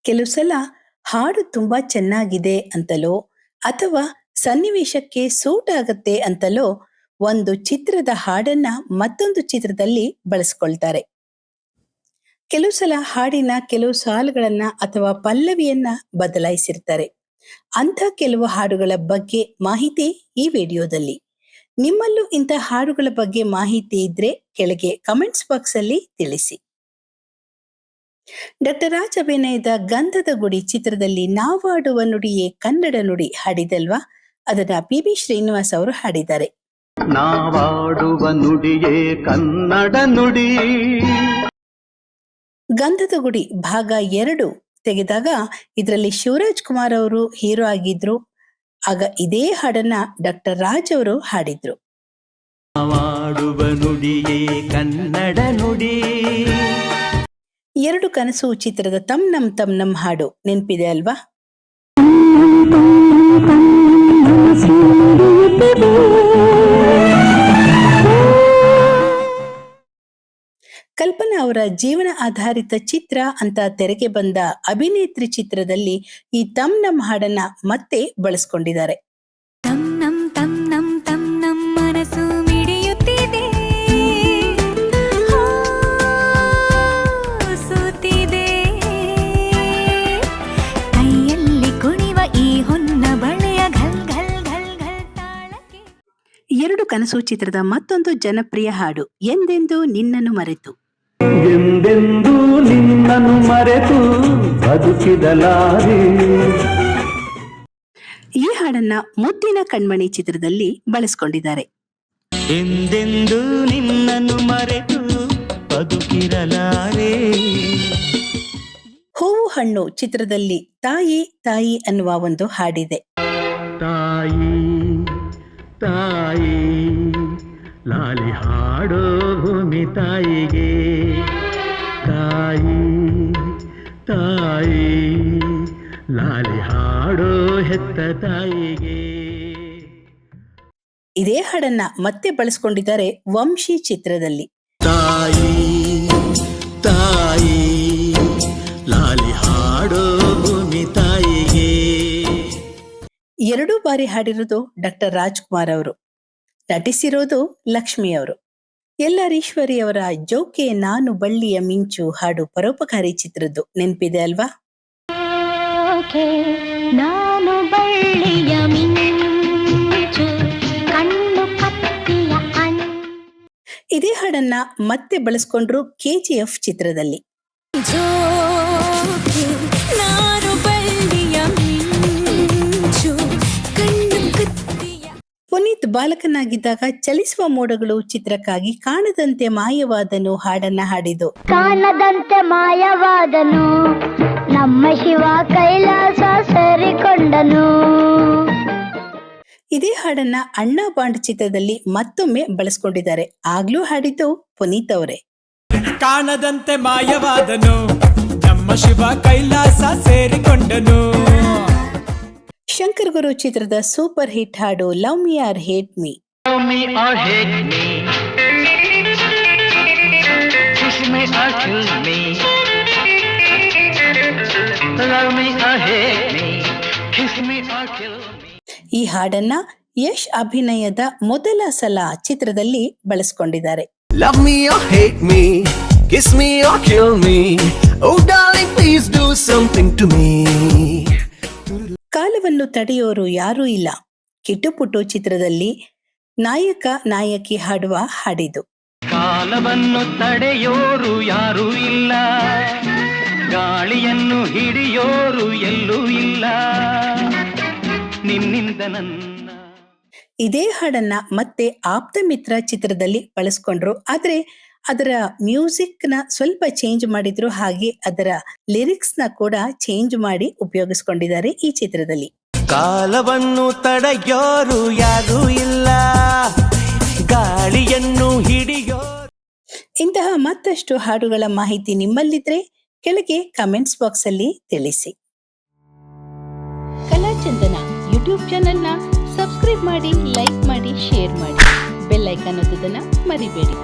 ಕೆಲವು ಸಲ ಹಾಡು ತುಂಬಾ ಚೆನ್ನಾಗಿದೆ ಅಂತಲೋ ಅಥವಾ ಸನ್ನಿವೇಶಕ್ಕೆ ಸೂಟ್ ಆಗತ್ತೆ ಅಂತಲೋ ಒಂದು ಚಿತ್ರದ ಹಾಡನ್ನ ಮತ್ತೊಂದು ಚಿತ್ರದಲ್ಲಿ ಬಳಸ್ಕೊಳ್ತಾರೆ. ಕೆಲವು ಸಲ ಹಾಡಿನ ಕೆಲವು ಸಾಲುಗಳನ್ನ ಅಥವಾ ಪಲ್ಲವಿಯನ್ನ ಬದಲಾಯಿಸಿರ್ತಾರೆ. ಅಂಥ ಕೆಲವು ಹಾಡುಗಳ ಬಗ್ಗೆ ಮಾಹಿತಿ ಈ ವಿಡಿಯೋದಲ್ಲಿ. ನಿಮ್ಮಲ್ಲೂ ಇಂಥ ಹಾಡುಗಳ ಬಗ್ಗೆ ಮಾಹಿತಿ ಇದ್ರೆ ಕೆಳಗೆ ಕಮೆಂಟ್ಸ್ ಬಾಕ್ಸ್ ಅಲ್ಲಿ ತಿಳಿಸಿ. ಡಾಕ್ಟರ್ ರಾಜ್ ಅಭಿನಯದ ಗಂಧದ ಗುಡಿ ಚಿತ್ರದಲ್ಲಿ ನಾವಾಡುವ ನುಡಿಯೇ ಕನ್ನಡ ನುಡಿ ಹಾಡಿದಲ್ವಾ? ಅದನ್ನ ಪಿ ಶ್ರೀನಿವಾಸ್ ಅವರು ಹಾಡಿದ್ದಾರೆ. ನಾವಾಡುವ ನುಡಿಯೇ ಕನ್ನಡ ನುಡಿ. ಗಂಧದ ಗುಡಿ ಭಾಗ 2 ತೆಗೆದಾಗ ಇದರಲ್ಲಿ ಶಿವರಾಜ್ ಕುಮಾರ್ ಅವರು ಹೀರೋ ಆಗಿದ್ರು. ಆಗ ಇದೇ ಹಾಡನ್ನ ಡಾಕ್ಟರ್ ರಾಜ್ ಅವರು ಹಾಡಿದ್ರು. ನಾವಾಡುವ ನುಡಿಯೇ ಕನ್ನಡ ನುಡಿ. 2 ಕನಸು ಚಿತ್ರದ ತಮ್ ನಮ್ ಹಾಡು ನೆನ್ಪಿದೆ ಅಲ್ವಾ? ಕಲ್ಪನಾ ಅವರ ಜೀವನ ಆಧಾರಿತ ಚಿತ್ರ ಅಂತ ತೆರೆಗೆ ಬಂದ ಅಭಿನೇತ್ರಿ ಚಿತ್ರದಲ್ಲಿ ಈ ತಮ್ ನಮ್ ಹಾಡನ್ನ ಮತ್ತೆ ಬಳಸ್ಕೊಂಡಿದ್ದಾರೆ. ಎರಡು ಕನಸು ಚಿತ್ರದ ಮತ್ತೊಂದು ಜನಪ್ರಿಯ ಹಾಡು ಎಂದೆಂದು ನಿನ್ನನ್ನು ಮರೆತು. ಎಂದೆಂದು ನಿನ್ನನ್ನು ಮರೆತು ಬದುಕಿದಲಾರೆ. ಈ ಹಾಡನ್ನ ಮುದ್ದಿನ ಕಣ್ಮಣಿ ಚಿತ್ರದಲ್ಲಿ ಬಳಸ್ಕೊಂಡಿದ್ದಾರೆ. ಎಂದೆಂದು ನಿನ್ನನ್ನು ಮರೆತು ಬದುಕಿರಲಾರೆ. ಹೂವು ಹಣ್ಣು ಚಿತ್ರದಲ್ಲಿ ತಾಯಿ ತಾಯಿ ಅನ್ನುವ ಒಂದು ಹಾಡಿದೆ. ತಾಯಿ ತಾಯಿ ಲಾಲಿ ಹಾಡೋ ಭೂಮಿ ತಾಯಿಗೆ. ತಾಯಿ ತಾಯಿ ಲಾಲಿ ಹಾಡೋ ಹೆತ್ತ ತಾಯಿಗೆ. ಇದೇ ಹಾಡನ್ನ ಮತ್ತೆ ಬಳಸ್ಕೊಂಡಿದ್ದಾರೆ ವಂಶಿ ಚಿತ್ರದಲ್ಲಿ. ತಾಯಿ ತಾಯಿ ಲಾಲಿ ಹಾಡೋ ಭೂಮಿ ತಾಯಿಗೆ. 2 ಬಾರಿ ಹಾಡಿರೋದು ಡಾಕ್ಟರ್ ರಾಜ್ಕುಮಾರ್ ಅವರು, ನಟಿಸಿರೋದು ಲಕ್ಷ್ಮಿ ಅವರು. ಎಲ್ಲರೀಶ್ವರಿ ಅವರ ಜೋಕೆ ನಾನು ಬಳ್ಳಿಯ ಮಿಂಚು ಹಾಡು ಪರೋಪಕಾರಿ ಚಿತ್ರದ್ದು ನೆನ್ಪಿದೆ ಅಲ್ವಾ? ನಾನು ಬಳ್ಳಿಯ ಮಿಂಚು ಕಣ್ಣು ಕತ್ತಿಯ ಇದೇ ಹಾಡನ್ನ ಮತ್ತೆ ಬಳಸ್ಕೊಂಡ್ರು KGF ಚಿತ್ರದಲ್ಲಿ. ಪುನೀತ್ ಬಾಲಕನಾಗಿದ್ದಾಗ ಚಲಿಸುವ ಮೋಡಗಳು ಚಿತ್ರಕ್ಕಾಗಿ ಕಾಣದಂತೆ ಮಾಯವಾದನು ಹಾಡನ್ನ ಹಾಡಿದ್ದು. ಕಾಣದಂತೆ ಮಾಯವಾದನು ನಮ್ಮ ಶಿವ ಕೈಲಾಸ ಸೇರಿಕೊಂಡನು. ಇದೇ ಹಾಡನ್ನ ಅಣ್ಣ ಬಾಂಡ್ ಚಿತ್ರದಲ್ಲಿ ಮತ್ತೊಮ್ಮೆ ಬಳಸ್ಕೊಂಡಿದ್ದಾರೆ. ಆಗ್ಲೂ ಹಾಡಿದ್ದು ಪುನೀತ್ ಅವರೇ. ಕಾಣದಂತೆ ಮಾಯವಾದನು ನಮ್ಮ ಶಿವ ಕೈಲಾಸ ಸೇರಿಕೊಂಡನು. ಶಂಕರ್ ಗುರು ಚಿತ್ರದ ಸೂಪರ್ ಹಿಟ್ ಹಾಡು love me or hate me. ಈ ಹಾಡನ್ನ ಯಶ್ ಅಭಿನಯದ ಮೊದಲ ಸಲ ಚಿತ್ರದಲ್ಲಿ ಬಳಸ್ಕೊಂಡಿದ್ದಾರೆ. Love me or hate me, kiss me or kill me, oh darling please do something to me. ಕಾಲವನ್ನು ತಡೆಯೋರು ಯಾರೂ ಇಲ್ಲ ಕಿಟ್ಟುಪುಟ್ಟು ಚಿತ್ರದಲ್ಲಿ ನಾಯಕ ನಾಯಕಿ ಹಾಡುವ ಹಾಡಿದು. ಕಾಲವನ್ನು ತಡೆಯೋರು ಯಾರೂ ಇಲ್ಲ, ಗಾಳಿಯನ್ನು ಹಿಡಿಯೋರು ಎಲ್ಲೂ ಇಲ್ಲ, ನಿನ್ನಿಂದ ನನ್ನ. ಇದೇ ಹಾಡನ್ನ ಮತ್ತೆ ಆಪ್ತ ಮಿತ್ರ ಚಿತ್ರದಲ್ಲಿ ಬಳಸ್ಕೊಂಡ್ರು. ಆದ್ರೆ ಅದರ ಮ್ಯೂಸಿಕ್ ನ ಸ್ವಲ್ಪ ಚೇಂಜ್ ಮಾಡಿದ್ರು, ಹಾಗೆ ಅದರ ಲಿರಿಕ್ಸ್ ನ ಕೂಡ ಚೇಂಜ್ ಮಾಡಿ ಉಪಯೋಗಿಸ್ಕೊಂಡಿದ್ದಾರೆ ಈ ಚಿತ್ರದಲ್ಲಿ. ಕಾಲವನ್ನು ತಡೆಯೋರು ಯಾರೂ ಇಲ್ಲ, ಗಾಳಿಯನ್ನು ಹಿಡಿಯೋರು. ಇಂತಹ ಮತ್ತಷ್ಟು ಹಾಡುಗಳ ಮಾಹಿತಿ ನಿಮ್ಮಲ್ಲಿದ್ರೆ ಕೆಳಗೆ ಕಮೆಂಟ್ಸ್ ಬಾಕ್ಸ್ ಅಲ್ಲಿ ತಿಳಿಸಿ. ಕಲಾಚಂದನ ಯೂಟ್ಯೂಬ್ ಚಾನೆಲ್ ನ ಸಬ್ಸ್ಕ್ರೈಬ್ ಮಾಡಿ, ಲೈಕ್ ಮಾಡಿ, ಶೇರ್ ಮಾಡಿ, ಬೆಲ್ ಐಕಾನ್ ಒತ್ತೋದನ್ನ ಮರಿಬೇಡಿ.